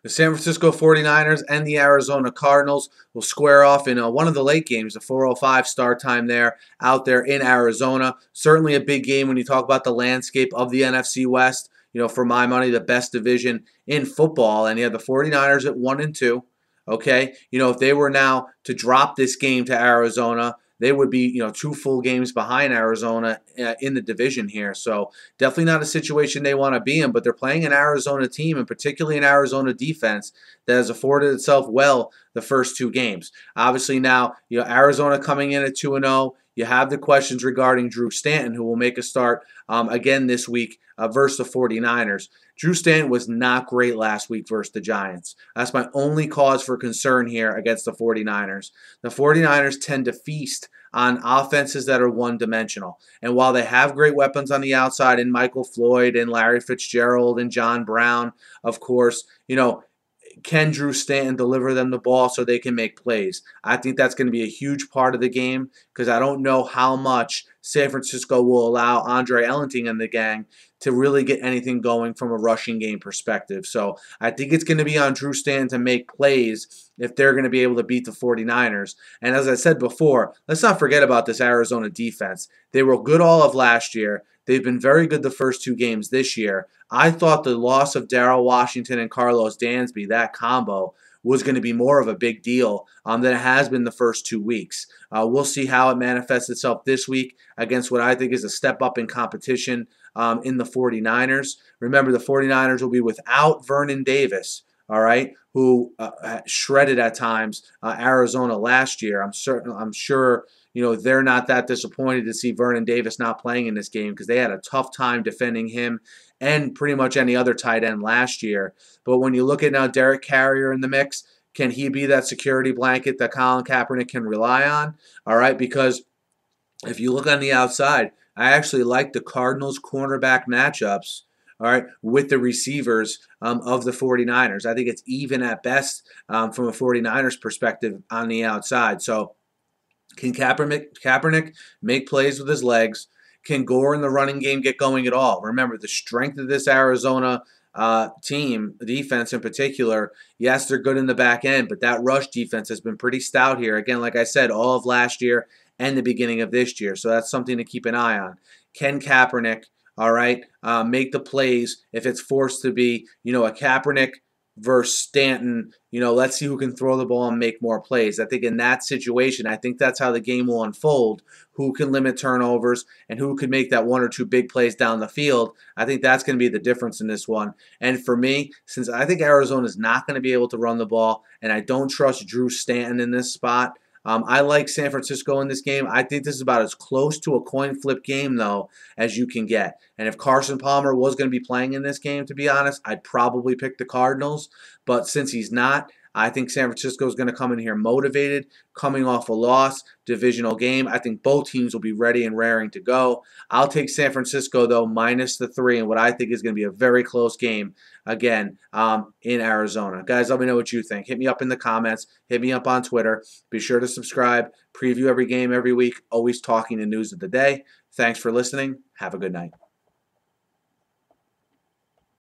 The San Francisco 49ers and the Arizona Cardinals will square off in one of the late games, the 4:05 start time there, out there in Arizona. Certainly a big game when you talk about the landscape of the NFC West. For my money, the best division in football. And you have the 49ers at 1-2. Okay? If they were now to drop this game to Arizona, they would be, 2 full games behind Arizona in the division here. So definitely not a situation they want to be in, but they're playing an Arizona team, and particularly an Arizona defense that has afforded itself well the first 2 games. Obviously now, Arizona coming in at 2-0. You have the questions regarding Drew Stanton, who will make a start again this week versus the 49ers. Drew Stanton was not great last week versus the Giants. That's my only cause for concern here against the 49ers. The 49ers tend to feast on offenses that are one-dimensional. And while they have great weapons on the outside in Michael Floyd and Larry Fitzgerald and John Brown, of course, can Drew Stanton deliver them the ball so they can make plays? I think that's going to be a huge part of the game because I don't know how much San Francisco will allow Andre Ellington and the gang to really get anything going from a rushing game perspective. So I think it's going to be on Drew Stanton to make plays if they're going to be able to beat the 49ers. And as I said before, let's not forget about this Arizona defense. They were good all of last year. They've been very good the first 2 games this year. I thought the loss of Darrell Washington and Carlos Dansby, that combo, was going to be more of a big deal than it has been the first 2 weeks. We'll see how it manifests itself this week against what I think is a step up in competition in the 49ers. Remember, the 49ers will be without Vernon Davis, all right, who shredded at times Arizona last year. I'm sure they're not that disappointed to see Vernon Davis not playing in this game because they had a tough time defending him and pretty much any other tight end last year. But when you look at now Derek Carrier in the mix, can he be that security blanket that Colin Kaepernick can rely on? All right, because if you look on the outside, I actually like the Cardinals cornerback matchups, all right, with the receivers of the 49ers. I think it's even at best from a 49ers perspective on the outside. So can Kaepernick make plays with his legs? Can Gore in the running game get going at all? Remember, the strength of this Arizona team, defense in particular, yes, they're good in the back end, but that rush defense has been pretty stout here. Again, like I said, all of last year and the beginning of this year. So that's something to keep an eye on. Can Kaepernick, all right, make the plays if it's forced to be, a Kaepernick versus Stanton, let's see who can throw the ball and make more plays. I think in that situation, I think that's how the game will unfold. Who can limit turnovers and who can make that 1 or 2 big plays down the field. I think that's going to be the difference in this one. And for me, since I think Arizona is not going to be able to run the ball and I don't trust Drew Stanton in this spot, I like San Francisco in this game. I think this is about as close to a coin flip game, though, as you can get. And if Carson Palmer was going to be playing in this game, to be honest, I'd probably pick the Cardinals. But since he's not, I think San Francisco is going to come in here motivated, coming off a loss, divisional game. I think both teams will be ready and raring to go. I'll take San Francisco, though, minus the 3, and what I think is going to be a very close game, again, in Arizona. Guys, let me know what you think. Hit me up in the comments. Hit me up on Twitter. Be sure to subscribe. Preview every game every week. Always talking the news of the day. Thanks for listening. Have a good night.